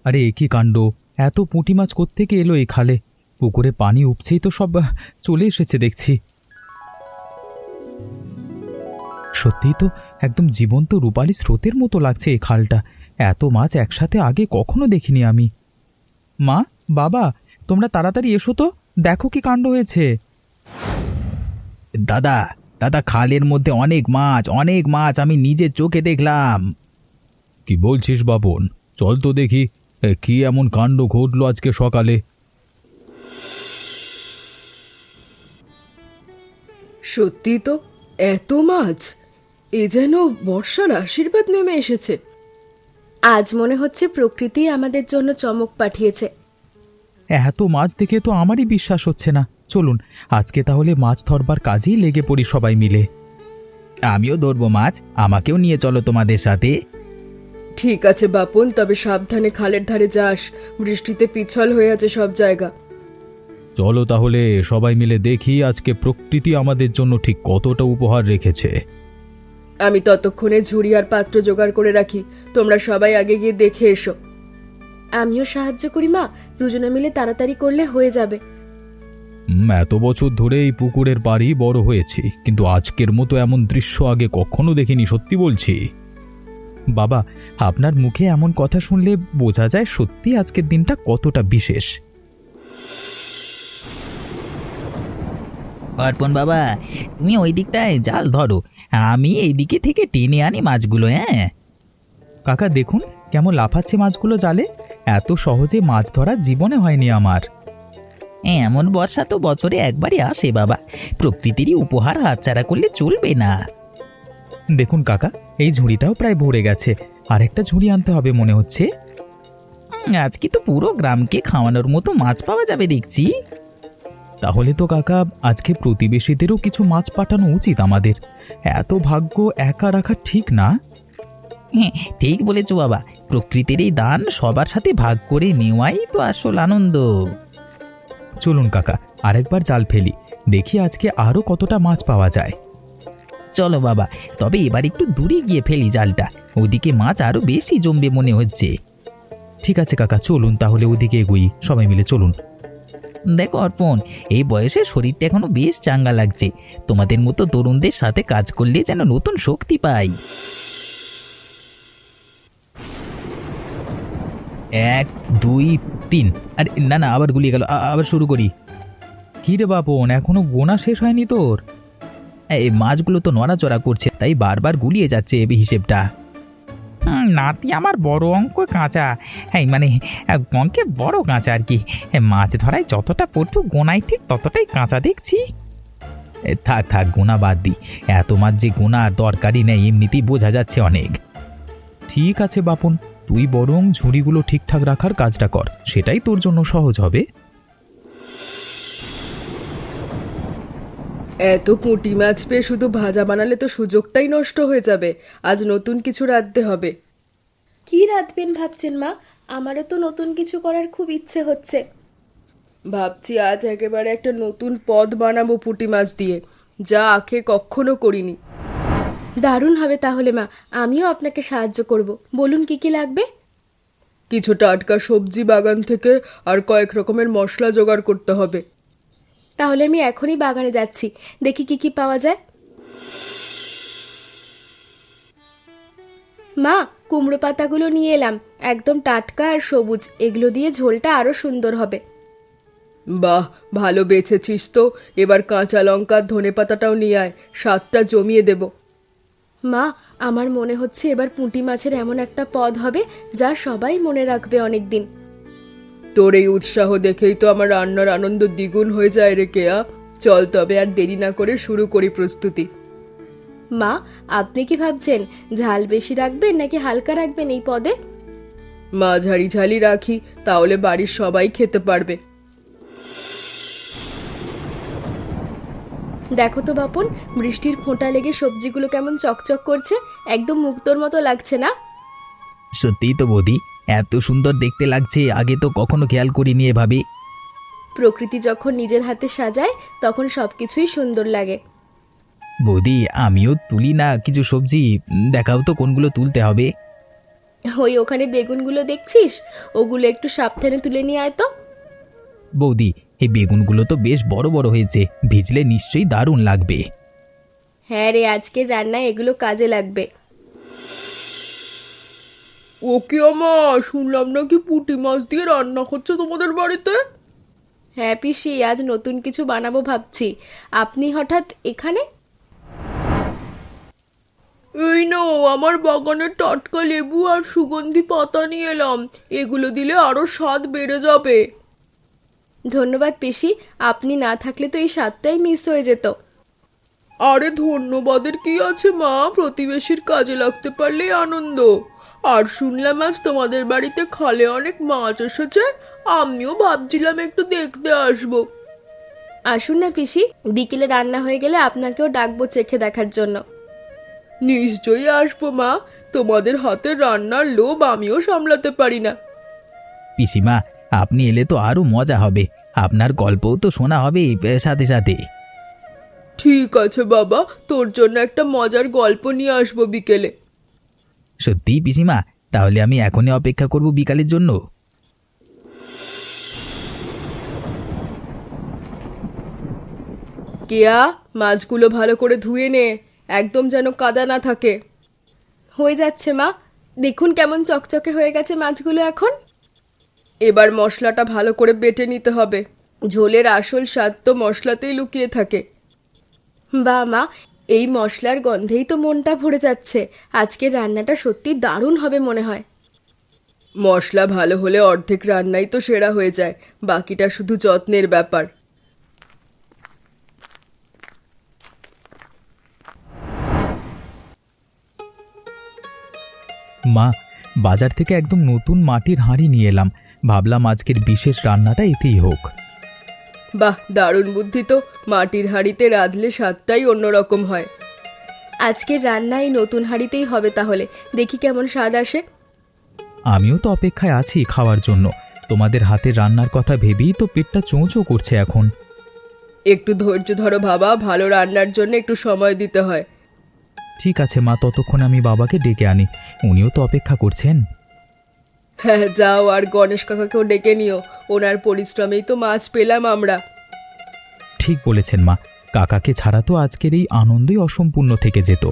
আরে এ কি কাণ্ড! এত পুঁটি মাছ কোত্থেকে এলো এই খালে? পুকুরে পানি উপছেই তো সব চলে এসেছে দেখছি। সত্যিই তো একদম জীবন্ত রূপালী স্রোতের মতো লাগছে এই খালটা। এত মাছ একসাথে আগে কখনো দেখিনি আমি। মা, বাবা, তোমরা তাড়াতাড়ি এসো তো, দেখো কি কাণ্ড হয়েছে। দাদা, দাদা, খালের মধ্যে অনেক মাছ, অনেক মাছ, আমি নিজের চোখে দেখলাম। কি বলছিস বাপন? চল তো দেখি কি এমন কাণ্ড ঘটলো আজকে সকালে। সত্যি তো, এত মাছ! এ যেন বর্ষার আশীর্বাদ নেমে এসেছে। আজ মনে হচ্ছে প্রকৃতি আমাদের জন্য চমক পাঠিয়েছে। এত মাছ দেখে তো আমারই বিশ্বাস হচ্ছে না। চলুন আজকে তাহলে মাছ ধরবার কাজেই লেগে পড়ি সবাই মিলে। আমিও ধরবো মাছ, আমাকেও নিয়ে চলো তোমাদের সাথে। ঠিক আছে বাপন, তবে সাবধানে খালের ধারে যাস, বৃষ্টিতে পিছল হয়ে আছে সব জায়গা। চলো তাহলে সবাই মিলে দেখি আজকে প্রকৃতি আমাদের জন্য ঠিক কতটা উপহার রেখেছে। আমি ততক্ষণে ঝুড়ি আর পাত্র জোগাড় করে রাখি, তোমরা সবাই আগে গিয়ে দেখে এসো। আমিও সাহায্য করি মা, দুজনে মিলে তাড়াতাড়ি করলে হয়ে যাবে। এত বছর ধরে এই পুকুরের পাড়ি বড় হয়েছি, কিন্তু আজকের মতো এমন দৃশ্য আগে কখনো দেখিনি, সত্যি বলছি। বাবা, আপনার মুখে এমন কথা শুনলে বোঝা যায় সত্যি আজকের দিনটা কতটা বিশেষ। অর্পণ বাবা, তুমি ওই দিকটায় জাল ধরো, আমি এই দিকে থেকে টেনে আনি মাছগুলো। হ্যাঁ কাকা দেখুন কেমন লাফাচ্ছে মাছগুলো জালে। এত সহজে মাছ ধরা জীবনে হয়নি আমার। এমন বর্ষা তো বছরে একবারই আসে বাবা, প্রকৃতিরই উপহার হাতছাড়া করলে চলবে না। দেখুন কাকা, এই ঝুড়িটাও প্রায় ভরে গেছে, আর একটা ঝুড়ি আনতে হবে মনে হচ্ছে। আজকে তো পুরো গ্রামকে খাওয়ানোর মতো মাছ পাওয়া যাবে দেখছি। তাহলে তো কাকা আজকে প্রতিবেশীদেরও কিছু মাছ পাঠানো উচিত আমাদের। এত ভাগ্য একা রাখা ঠিক না। হ্যাঁ, ঠিক বলেছো বাবা, প্রকৃতির এই দান সবার সাথে ভাগ করে নেওয়াই তো আসল আনন্দ। চলুন কাকা, আরেকবার জাল ফেলি, দেখি আজকে আরো কতটা মাছ পাওয়া যায়। চলো বাবা, তবে এবার একটু দূরে গিয়ে ফেলি জালটা, ওদিকে মাছ আরো বেশি জমবে মনে হচ্ছে। ঠিক আছে কাকা, চলুন তাহলে ওদিকে এগোই, সবাই মিলে চলুন। দেখো অর্পণ, এই বয়সে শরীরটা এখনো বেশ চাঙ্গা লাগছে। তোমাদের মতো তরুণদের সাথে কাজ করলে যেন নতুন শক্তি পাই। 1 2 3। আরে না না, আবার গুলিয়ে গেল, আবার শুরু করি। কি রে বাপন, এখনো গোনা শেষ হয়নি তোর? এই মাছগুলো তো নড়াচড়া করছে, তাই বারবার গুলিয়ে যাচ্ছে এই হিসেবটা। নাতি আমার বড় অঙ্ক কাঁচা, হ্যাঁ মানে অঙ্কে বড় কাঁচা আর কি। মাছ ধরায় যতটা পটু, গোনায় ঠিক ততটাই কাঁচা দেখছি। থাক থাক, গোনা বাদ দি। এত মাছ যে গোনার দরকারই নেই, এমনিতেই বোঝা যাচ্ছে অনেক। ঠিক আছে বাপন, তুই বরং ঝুড়িগুলো ঠিকঠাক রাখার কাজটা কর, সেটাই তোর জন্য সহজ হবে। এত পুঁটি মাছ পেয়ে শুধু ভাজা বানালে তো সুযোগটাই নষ্ট হয়ে যাবে। আজ নতুন কিছু রাঁধতে হবে। কি রাঁধবেন ভাবছেন মা? আমারও তো নতুন কিছু করার খুব ইচ্ছে হচ্ছে। ভাবছি আজ একেবারে একটা নতুন পদ বানাবো পুঁটি মাছ দিয়ে, যা আগে কখনো করিনি। দারুণ হবে তাহলে মা, আমিও আপনাকে সাহায্য করব। বলুন কি কি লাগবে? কিছু টাটকা সবজি বাগান থেকে আর কয়েক রকমের মশলা জোগাড় করতে হবে। তাহলে আমি এখনই বাগানে যাচ্ছি, দেখি কি কি পাওয়া যায়। মা, কুমড়ো পাতাগুলো নিয়ে এলাম, একদম টাটকা আর সবুজ, এগুলো দিয়ে ঝোলটা আরো সুন্দর হবে। বাহ, ভালো বেছেছিস তো। এবার কাঁচা লঙ্কা, ধনেপাতাটাও নিয়ে আয়, স্বাদটা জমিয়ে দেব। মা, আমার মনে হচ্ছে এবার পুঁটি মাছের এমন একটা পদ হবে যা সবাই মনে রাখবে অনেক দিন। তোর এই উৎসাহ দেখেই তো আমার রান্নার আনন্দ দ্বিগুণ হয়ে যায় রে কেয়া। চল তবে আর দেরি না করে শুরু করি প্রস্তুতি। মা, আপনি কি ভাবছেন, ঝাল বেশি রাখবেন নাকি হালকা রাখবেন এই পদে? মাঝারি ঝালি রাখি, তাহলে বাড়ির সবাই খেতে পারবে। দেখো তো বাপন, বৃষ্টির ফোঁটা লেগে সবজিগুলো কেমন চকচক করছে, একদম মুক্তোর মতো লাগছে না? সত্যিই তো বৌদি, এত সুন্দর দেখতে লাগছে, আগে তো কখনো খেয়াল করিনি এভাবে। প্রকৃতি যখন নিজের হাতে সাজায় তখন সবকিছুই সুন্দর লাগে। বৌদি, আমিও তুলি না কিছু সবজি, দেখাও তো কোনগুলো তুলতে হবে। ওই ওখানে বেগুনগুলো দেখছিস, ওগুলো একটু সাবধানে তুলে নিয়ে আয় তো। বৌদি, এই বেগুনগুলো তো বেশ বড় বড় হয়েছে, ভিজলে নিশ্চয়ই দারুণ লাগবে। হ্যাঁ রে, আজকের রান্নায় এগুলো কাজে লাগবে। ও কি আমা, শুনলাম নাকি পুঁটি মাছ দিয়ে রান্না হচ্ছে তোমাদের বাড়িতে? হ্যাঁ পিসি, আজ নতুন কিছু বানাবো ভাবছি। আপনি হঠাৎ এখানে? এই নাও, আমার বাগানের টাটকা লেবু আর সুগন্ধি পাতা নিয়ে এলাম, এগুলো দিলে আরো স্বাদ বেড়ে যাবে। ধন্যবাদ পিসি, আপনি না থাকলে তো এই স্বাদটাই মিস হয়ে যেত। আরে ধন্যবাদের কি আছে মা, প্রতিবেশীর কাজে লাগতে পারলেই আনন্দ। আর শুনলাম আজ তোমাদের বাড়িতে খালে অনেক মাছ এসেছে, আমিও ভাবছিলাম একটু দেখতে আসবো। আসুন না পিসি, বিকেলে রান্না হয়ে গেলে আপনাকেও ডাকবো চেখে দেখার জন্য। নিশ্চয়ই আসবো মা, তোমাদের হাতের রান্নার লোভ আমিও সামলাতে পারি না। পিসিমা, আপনি এলে তো আরো মজা হবে, আপনার গল্পও তো শোনা হবে সাথে সাথে। ঠিক আছে বাবা, তোর জন্য একটা মজার গল্প নিয়ে আসবো বিকেলে। সত্যি পিসিমা, তাহলে আমি এখনই অপেক্ষা করব বিকালের জন্য। কেয়া, মাছগুলো ভালো করে ধুয়ে নে, একদম যেন কাদা না থাকে। হয়ে যাচ্ছে মা, দেখুন কেমন চকচকে হয়ে গেছে মাছগুলো এখন। এবার মশলাটা ভালো করে বেটে নিতে হবে, ঝোলের আসল স্বাদ তো মশলাতেই লুকিয়ে থাকে। বা মা, এই মশলার গন্ধেই তো মনটা ভরে যাচ্ছে। আজকের রান্নাটা সত্যি দারুণ হবে মনে হয়। মশলা ভালো হলে অর্ধেক রান্নাই তো সেরা হয়ে যায়, বাকিটা শুধু যত্নের ব্যাপার। মা, বাজার থেকে একদম নতুন মাটির হাঁড়ি নিয়ে এলাম, ভাবলাম আজকের বিশেষ রান্নাটা এতেই হোক। বাহ, দারুণ বুদ্ধি তো, মাটির হাঁড়িতে রাঁধলে স্বাদটাই অন্যরকম হয়। আজকের রান্না এই নতুন হাঁড়িতেই হবে তাহলে, দেখি কেমন স্বাদ আসে। আমিও তো অপেক্ষায় আছি খাওয়ার জন্য, তোমাদের হাতের রান্নার কথা ভেবেই তো পেটটা চোঁচো করছে এখন। একটু ধৈর্য ধরো বাবা, ভালো রান্নার জন্য একটু সময় দিতে হয়। ঠিক আছে মা, ততক্ষণ আমি বাবাকে ডেকে আনি, উনিও তো অপেক্ষা করছেন। হ্যাঁ যাও, আর গণেশ কাকাকেও ডেকে নিও, ওনার পরিশ্রমেই তো মাছ পেলাম আমরা। ঠিক বলেছেন মা, কাকাকে ছাড়া তো আজকের এই আনন্দই অসম্পূর্ণ থেকে যেত।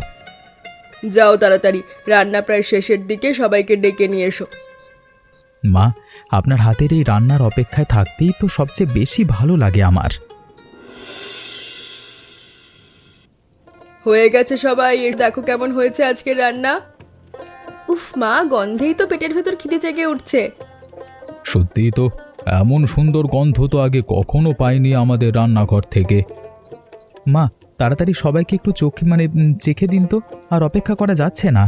যাও তাড়াতাড়ি, রান্না প্রায় শেষের দিকে, সবাইকে ডেকে নিয়ে এসো। মা, আপনার হাতের এই রান্নার অপেক্ষায় থাকতেই তো সবচেয়ে বেশি ভালো লাগে আমার। হয়ে গেছে সবাই, এর দেখো কেমন হয়েছে আজকের রান্না। উফ মা, গন্ধেই তো পেটের ভেতর খিদে জেগে উঠছে। সত্যিই তো, এমন সুন্দর গন্ধ তো আগে কখনো পাইনি আমাদের রান্নাঘর থেকে। মা, তাড়াতাড়ি সবাইকে একটু চেখে দিন তো, আর অপেক্ষা করা যাচ্ছে না।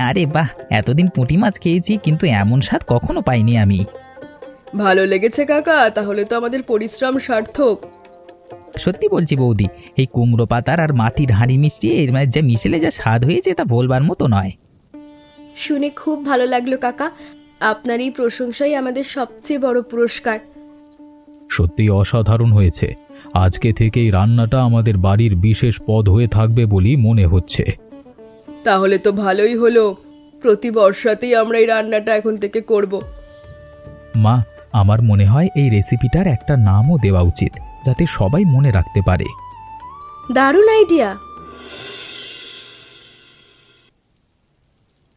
আরে বাহ, এতদিন পুঁটি মাছ খেয়েছি কিন্তু এমন স্বাদ কখনো পাইনি আমি। ভালো লেগেছে কাকা, তাহলে তো আমাদের পরিশ্রম সার্থক। সত্যি বলছি বৌদি, এই কুমড়ো পাতার আর মাটির হাঁড়ি মিষ্টি এর যা মিশেলে যা স্বাদ হয়েছে তা বলবার মতো নয়। শুনে খুব ভালো লাগলো কাকা, আপনার এই প্রশংসাই আমাদের সবচেয়ে বড় পুরস্কার। সত্যি অসাধারণ হয়েছে, আজকে থেকে এই রান্নাটা আমাদের বাড়ির বিশেষ পদ হয়ে থাকবে বলেই মনে হচ্ছে। তাহলে তো ভালোই হলো, প্রতি বর্ষাতেই আমরা এই রান্নাটা এখন থেকে করব। মা, আমার মনে হয় এই রেসিপিটার একটা নামও দেওয়া উচিত, যাতে সবাই মনে রাখতে পারে। দারুণ আইডিয়া।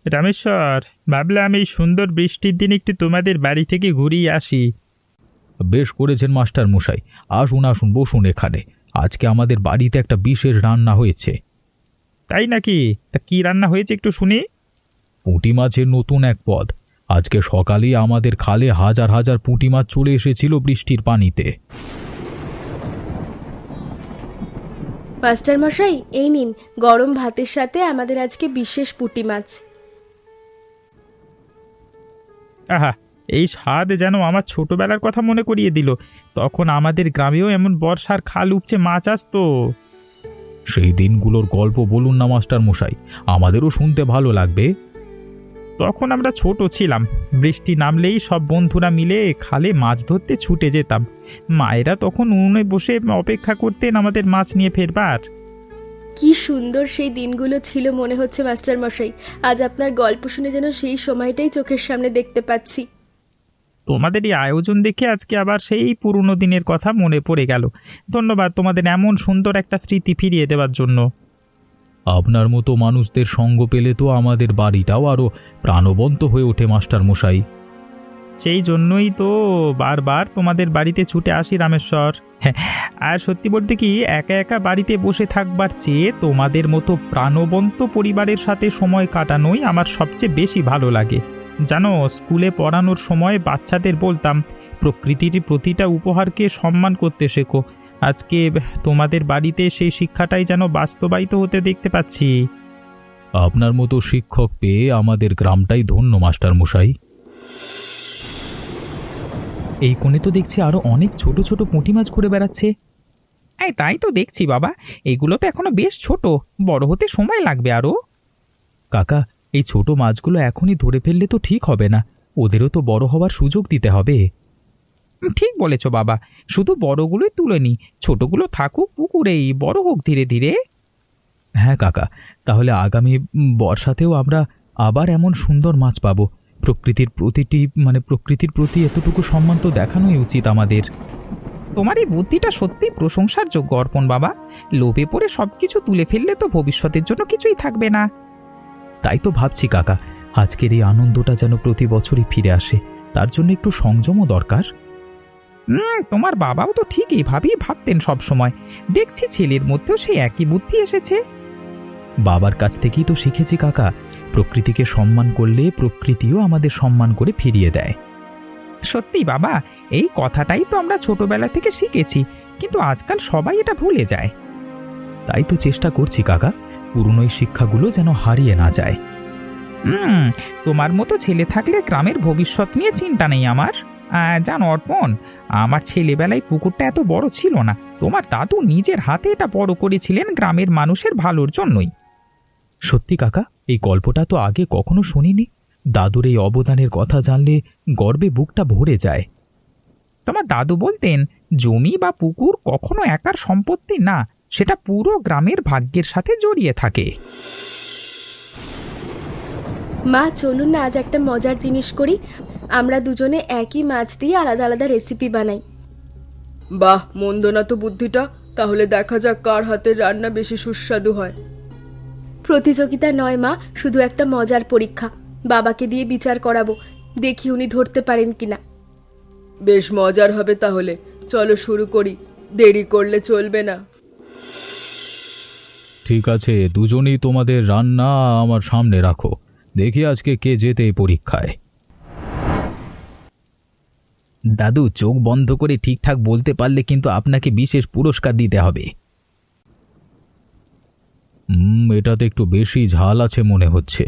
রামেশ্বর, ভাবলাম এই সুন্দর বৃষ্টির দিন একটু তোমাদের বাড়ি থেকে ঘুরিয়ে আসি। বেশ করেছেন মাস্টার মশাই, আসুন আসুন, বসুন এখানে। আজকে আমাদের বাড়িতে একটা বিশেষ রান্না হয়েছে। তাই নাকি? তা কি রান্না হয়েছে একটু শুনি। পুঁটি মাছের নতুন এক পদ। আজকে সকালেই আমাদের খালে হাজার হাজার পুঁটি মাছ চলে এসেছিল বৃষ্টির পানিতে। মাস্টার মশাই, এই নিন, গরম ভাতের সাথে আমাদের আজকে বিশেষ পুঁটি মাছ। আহা, এই স্বাদ যেন আমার ছোটবেলার কথা মনে করিয়ে দিল। তখন আমাদের গ্রামেও এমন বর্ষার খাল উপচে মাছ আসতো। সেই দিনগুলোর গল্প বলুন না মাস্টার মশাই, আমাদেরও শুনতে ভালো লাগবে। তখন আমরা ছোট ছিলাম, বৃষ্টি নামলেই সব বন্ধুরা মিলে খালে মাছ ধরতে ছুটে যেতাম। মায়েরা তখন উনুনে বসে অপেক্ষা করতেন আমাদের মাছ নিয়ে ফেরবার। কি সুন্দর সেই দিনগুলো ছিল মনে হচ্ছে মাস্টার মশাই। আজ আপনার গল্প শুনে যেন সেই সময়টাই চোখের সামনে দেখতে পাচ্ছি। তোমাদের এই আয়োজন দেখে আজকে আবার সেই পুরনো দিনের কথা মনে পড়ে গেল। ধন্যবাদ তোমাদের এমন সুন্দর একটা স্মৃতি ফিরিয়ে দেওয়ার জন্য। আপনার মতো মানুষদের সঙ্গ পেলে তো আমাদের বাড়িটাও আরও প্রাণবন্ত হয়ে ওঠে মাস্টার মশাই। সেই জন্যই তো বারবার তোমাদের বাড়িতে ছুটে আসি রামেশ্বর। হ্যাঁ, আর সত্যি বলতে কি, একা একা বাড়িতে বসে থাকবার চেয়ে তোমাদের মতো প্রাণবন্ত পরিবারের সাথে সময় কাটানোই আমার সবচেয়ে বেশি ভালো লাগে। জানো, স্কুলে পড়ানোর সময় বাচ্চাদের বলতাম প্রকৃতির প্রতিটা উপহারকে সম্মান করতে শেখো। আজকে তোমাদের বাড়িতে সেই শিক্ষাটাই যেন বাস্তবায়িত হতে দেখতে পাচ্ছি। আপনার মতো শিক্ষক পেয়ে আমাদের গ্রামটাই ধন্য মাস্টার মশাই। এই কোণে তো দেখছি আরো অনেক ছোট ছোট পুঁটি মাছ ঘুরে বেড়াচ্ছে। এই তাই তো দেখছি বাবা, এগুলো তো এখনো বেশ ছোট, বড় হতে সময় লাগবে আরো। কাকা, এই ছোট মাছগুলো এখনই ধরে ফেললে তো ঠিক হবে না, ওদেরও তো বড় হওয়ার সুযোগ দিতে হবে। ঠিক বলেছ বাবা, শুধু বড়গুলোই তুলে নি, ছোটগুলো থাকুক পুকুরেই, বড় হোক ধীরে ধীরে। হ্যাঁ কাকা, তাহলে আগামী বর্ষাতেও আমরা আবার এমন সুন্দর মাছ পাবো। প্রকৃতির প্রতি এতটুকু সম্মান তো দেখানোই উচিত আমাদের। তোমার এই বুদ্ধিটা সত্যি প্রশংসার যোগ্য অর্পণ বাবা। লোভে পড়ে সবকিছু তুলে ফেললে তো ভবিষ্যতের জন্য কিছুই থাকবে না। তাই তো ভাবছি কাকা, আজকের এই আনন্দটা যেন প্রতি বছরই ফিরে আসে, তার জন্য একটু সংযমও দরকার। তোমার বাবাও তো ঠিক এইভাবেই ভাবতেন সব সময়। দেখছি ছেলের মধ্যেও সেই একই বুদ্ধি এসেছে। বাবার কাছ থেকেই তো শিখেছি কাকা, প্রকৃতিকে সম্মান করলে প্রকৃতিও আমাদের সম্মান করে ফিরিয়ে দেয়। সত্যি বাবা, এই কথাটাই তো আমরা ছোটবেলা থেকে শিখেছি, কিন্তু আজকাল সবাই এটা ভুলে যায়। তাই তো চেষ্টা করছি কাকা, পুরনো এই শিক্ষাগুলো যেন হারিয়ে না যায়। তোমার মতো ছেলে থাকলে গ্রামের ভবিষ্যৎ নিয়ে চিন্তা নেই আমার। জানো অর্পণ, আমার ছেলেবেলায় পুকুরটা এত বড় ছিল না। তোমার দাদু নিজের হাতে এটা বড় করেছিলেন গ্রামের মানুষের ভালোর জন্যই। সত্যি কাকা, এই গল্পটা তো আগে কখনো শুনিনি। দাদুর এই অবদানের কথা জানলে গর্বে বুকটা ভরে যায়। তোমার দাদু বলতেন, জমি বা পুকুর কখনো একার সম্পত্তি না, সেটা পুরো গ্রামের ভাগ্যের সাথে জড়িয়ে থাকে। মা চলুন না আজ একটা মজার জিনিস করি। আমরা দুজনে একই মাছ দিয়ে আলাদা আলাদা রেসিপি বানাই। বাহ, মন্দ না তো বুদ্ধিটা। তাহলে দেখা যাক কার হাতের রান্না বেশি সুস্বাদু হয়। প্রতিযোগিতা নয় মা, শুধু একটা মজার পরীক্ষা। বাবাকে দিয়ে বিচার করাবো, দেখি উনি ধরতে পারেন কিনা। বেশ মজার হবে তাহলে, চলো শুরু করি, দেরি করলে চলবে না। ঠিক আছে, দুজনেই তোমাদের রান্না আমার সামনে রাখো, দেখি আজকে কে জেতে এই পরীক্ষায়। দাদু, চোখ বন্ধ করে ঠিকঠাক বলতে পারলে কিন্তু আপনাকে বিশেষ পুরস্কার দিতে হবে। এটাতে একটু বেশি ঝাল আছে মনে হচ্ছে।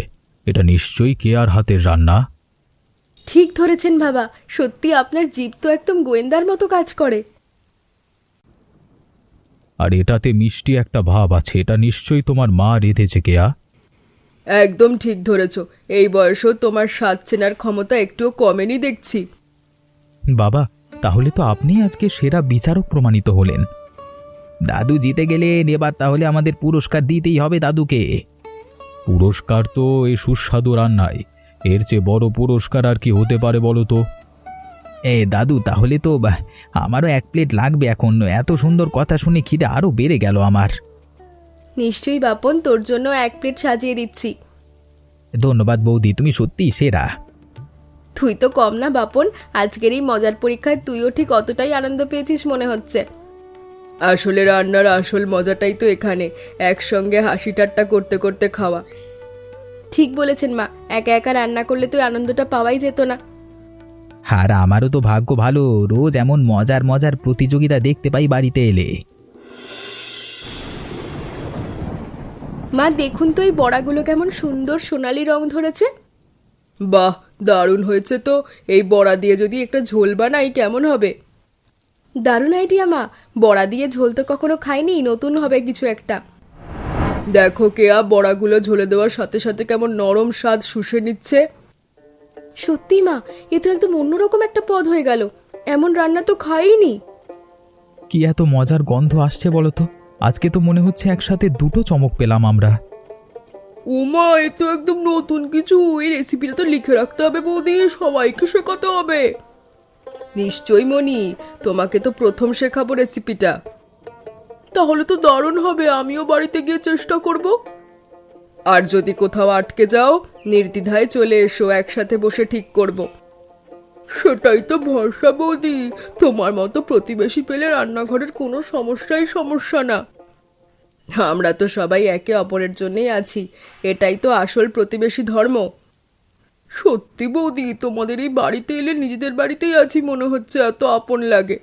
এটা নিশ্চয়ই কেয়ার হাতের রান্না। ঠিক ধরেছেন বাবা, সত্যি আপনার জিভ তো একদম গোয়েন্দার মতো কাজ করে। আর এটাতে মিষ্টি একটা ভাব আছে, এটা নিশ্চয়ই তোমার মা রেঁধেছে কেয়া। একদম ঠিক ধরেছ, এই বয়সেও তোমার স্বাদ চেনার ক্ষমতা একটুও কমেনি দেখছি। বাবা, তাহলে তো আপনি আজকে সেরা বিচারক প্রমাণিত হলেন। দাদু জিতে গেলেন, এবার তাহলে আমাদের পুরস্কার দিতেই হবে দাদুকে। পুরস্কার তো এই সুস্বাদু রান্নায়, এর চেয়ে বড় পুরস্কার আর কি হতে পারে বলো তো? দাদু, তাহলে তো আমারও এক প্লেট লাগবে এখন। এত সুন্দর কথা শুনে খিদে আরও বেড়ে গেল আমার। নিশ্চয়ই বাপন, তোর জন্য এক প্লেট সাজিয়ে দিচ্ছি। ধন্যবাদ বৌদি, তুমি সত্যিই সেরা। তুই তো কম না বাপন, আজকের এই মজার পরীক্ষায় তুইও ঠিক অতটাই আনন্দ পেয়েছিস মনে হচ্ছে। আসলে রান্নার আসল মজাটাই তো এখানে, একসঙ্গে হাসি ঠাট্টা করতে করতে খাওয়া। ঠিক বলেছেন মা, একা একা রান্না করলে তো আনন্দটা পাওয়াই যেত না। আর আমারও তো ভাগ্য ভালো, রোজ এমন মজার মজার প্রতিযোগিতা দেখতে পাই বাড়িতে এলে। মা দেখুন তো এই বড়াগুলো কেমন সুন্দর সোনালি রং ধরেছে। বাহ, দারুণ হয়েছে তো। এই বড়া দিয়ে যদি একটা ঝোল বানাই কেমন হবে? দারুণ আইডিয়া মা, বড়া দিয়ে ঝোল তো কখনো খাইনি, নতুন হবে কিছু একটা। দেখো কেয়া, বড়াগুলো ঝোলে দেওয়ার সাথে সাথে কেমন নরম স্বাদ শুষে নিচ্ছে। সত্যি মা, এ তো একদম অন্যরকম একটা পদ হয়ে গেল। এমন রান্না তো খাইনি। কি এত মজার গন্ধ আসছে বলো তো? আজকে তো মনে হচ্ছে একসাথে দুটো চমক পেলাম আমরা। উমা, এ তো একদম নতুন কিছু। এই রেসিপিটা তো লিখে রাখতে হবে বৌদি, সবাইকে শেখাতে হবে। নিশ্চয়ই মনি, তোমাকে তো প্রথম শেখাবো রেসিপিটা। তাহলে তো দারুণ হবে, আমিও বাড়িতে গিয়ে চেষ্টা করব। আর যদি কোথাও আটকে যাও, নির্দ্বিধায় চলে এসো, একসাথে বসে ঠিক করব। সেটাই তো ভরসা বৌদি, তোমার মতো প্রতিবেশী পেলে রান্নাঘরের কোনো সমস্যা না। আমরা তো সবাই একে অপরের জন্যই আছি, এটাই তো আসল প্রতিবেশী ধর্ম। সত্যি বৌদি, তোমাদের এই বাড়িতে এলে নিজেদের বাড়িতেই আছি মনে হচ্ছে, এত আপন লাগে।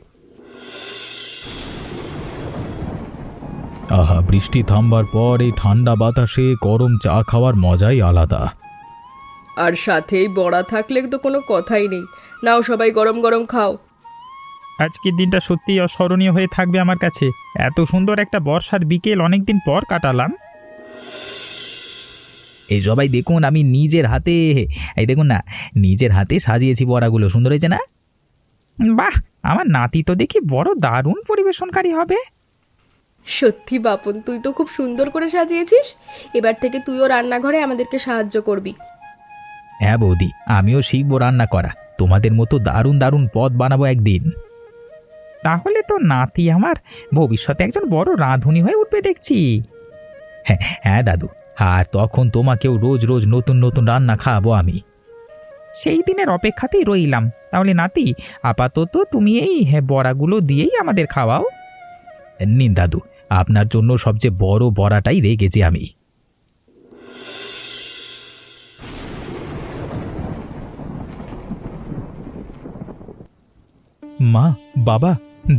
আহা, বৃষ্টি থামবার পর এই ঠান্ডা বাতাসে গরম চা খাওয়ার মজাই আলাদা। আর সাথেই বড়া থাকলে তো কোনো কথাই নেই। নাও সবাই গরম গরম খাও। আজকের দিনটা সত্যিই অস্মরণীয় হয়ে থাকবে আমার কাছে। এত সুন্দর একটা বর্ষার বিকেল অনেকদিন পর কাটালাম। এই সবাই দেখুন, আমি নিজের হাতে, এই দেখুন না, নিজের হাতে সাজিয়েছি বড়াগুলো। সুন্দর হয়েছে না? বাহ, আমার নাতি তো দেখি বড় দারুণ পরিবেশনকারী হবে। সত্যি বাপন, তুই তো খুব সুন্দর করে সাজিয়েছিস। এবার থেকে তুইও রান্নাঘরে আমাদেরকে সাহায্য করবি। হ্যাঁ বৌদি, আমিও শিখবো রান্না করা। তোমাদের মতো দারুণ দারুণ পদ বানাবো একদিন। তাহলে তো নাতি আমার ভবিষ্যতে একজন বড় রাঁধুনি হয়ে উঠবে দেখছি। হ্যাঁ হ্যাঁ দাদু, আর তখন তোমাকেও রোজ রোজ নতুন নতুন রান্না খাওয়াবো আমি। সেই দিনের অপেক্ষাতেই রইলাম। তাহলে নাতি, আপাতত তুমি এই বড়াগুলো দিয়েই আমাদের খাওয়াও। নিন দাদু, আপনার জন্য সবচেয়ে বড় বড়াটাই রেখেছি আমি। মা, বাবা,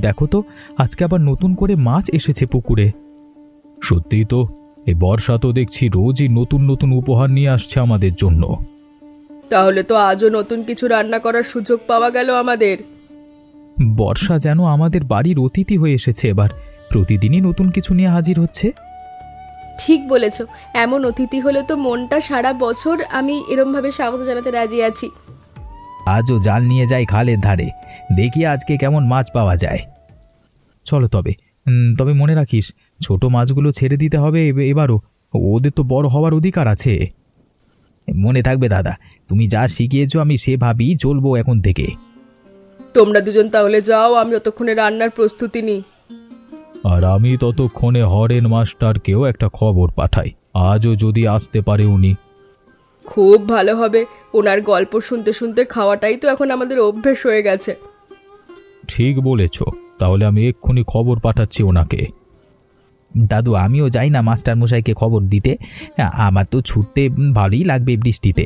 দেখো তো, আজকে আবার নতুন করে মাছ এসেছে পুকুরে। সত্যিই তো, এই বর্ষা তো দেখছি রোজই নতুন নতুন উপহার নিয়ে আসছে আমাদের জন্য। তাহলে তো আজও নতুন কিছু রান্না করার সুযোগ পাওয়া গেল আমাদের। বর্ষা যেন আমাদের বাড়ির অতিথি হয়ে এসেছে এবার, প্রতিদিনই নতুন কিছু নিয়ে হাজির হচ্ছে। ঠিক বলেছ, এমন অতিথি হলে তো মনটা সারা বছর আমি এরমভাবে স্বাগত জানাতে রাজি আছি। আজও জাল নিয়ে যাই খালের ধারে, দেখি আজকে কেমন মাছ পাওয়া যায়। চলো তবে, তবে মনে রাখিস, ছোট মাছগুলো ছেড়ে দিতে হবে এবারও, ওদের তো বড় হওয়ার অধিকার আছে। মনে থাকবে দাদা, তুমি যা শিখিয়েছো আমি সেভাবেই চলবো এখন থেকে। তোমরা দুজন তাহলে যাও, আমি ততক্ষণে রান্নার প্রস্তুতি নিই। আর আমি ততক্ষণে হরেন মাস্টারকেও একটা খবর পাঠাই, আজও যদি আসতে পারে উনি। খুব ভালো হবে, ওনার গল্প শুনতে শুনতে খাওয়াটাই তো এখন আমাদের অভ্যেস হয়ে গেছে। ঠিক বলেছ, তাহলে আমি এক্ষুনি খবর পাঠাচ্ছি ওনাকে। দাদু, আমিও যাই না মাস্টার মশাইকে খবর দিতে, আমার তো ছুটতে ভালোই লাগবে বৃষ্টিতে।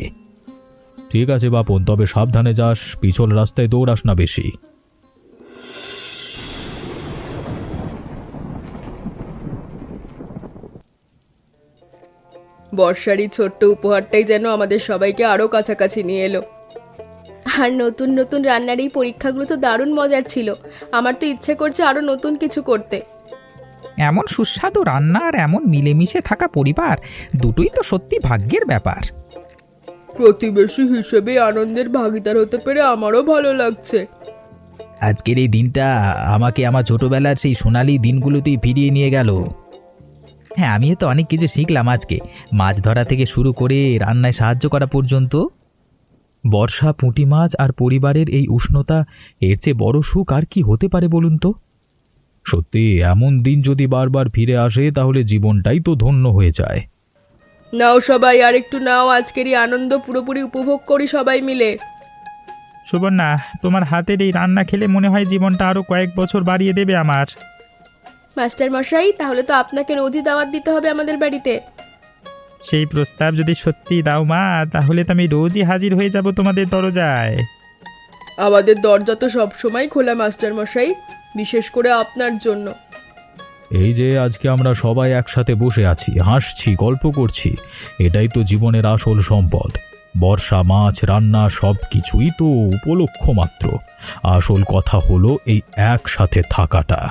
ঠিক আছে বাপন, তবে সাবধানে যাস, পিছল রাস্তায় দৌড়াস না বেশি। বর্ষারই ছোট্ট উপহারটাই যেন আমাদের সবাইকে আরো কাছাকাছি নিয়ে এলো। আর নতুন নতুন রান্নার এই পরীক্ষাগুলো তো দারুণ মজার ছিল। আমার তো ইচ্ছে করছে আরো নতুন কিছু করতে। এমন সুস্বাদু রান্না আর এমন মিলেমিশে থাকা পরিবার, দুটোই তো সত্যি ভাগ্যের ব্যাপার। প্রতিবেশী হিসেবে আনন্দের ভাগিদার হতে পেরে আমারও ভালো লাগছে। আজকের এই দিনটা আমাকে আমার ছোটবেলার সেই সোনালি দিনগুলোতেই ফিরিয়ে নিয়ে গেল। হ্যাঁ, আমিও তো অনেক কিছু শিখলাম আজকে, মাছ ধরা থেকে শুরু করে রান্নায় সাহায্য করা পর্যন্ত। বর্ষা, পুঁটি মাছ আর পরিবারের এই উষ্ণতা, এর চেয়ে বড় সুখ আর কি হতে পারে বলুন তো? সত্যি, এমন দিন যদি বারবার ফিরে আসে তাহলে জীবনটাই তো ধন্য হয়ে যায়। নাও সবাই, আর একটু নাও, আজকের এই আনন্দ পুরোপুরি উপভোগ করি সবাই মিলে। সুবর্ণা, তোমার হাতের এই রান্না খেলে মনে হয় জীবনটা আরো কয়েক বছর বাড়িয়ে দেবে আমার। মাস্টার মশাই, তাহলে তো আপনাকে রোজই দাওয়াত দিতে হবে আমাদের বাড়িতে। সেই প্রস্তাব যদি সত্যি দাও মা, তাহলে তো আমি রোজই হাজির হয়ে যাব তোমাদের দরজায়। আমাদের দরজা তো সবসময় খোলা মাস্টার মশাই, বিশেষ করে আপনার জন্য। এই যে আজকে আমরা সবাই একসাথে বসে আছি, হাসছি, গল্প করছি, এটাই তো জীবনের আসল সম্পদ। বর্ষা, মাছ, রান্না সব কিছুই তো উপলক্ষ মাত্র, আসল কথা হলো এই একসাথে থাকাটা।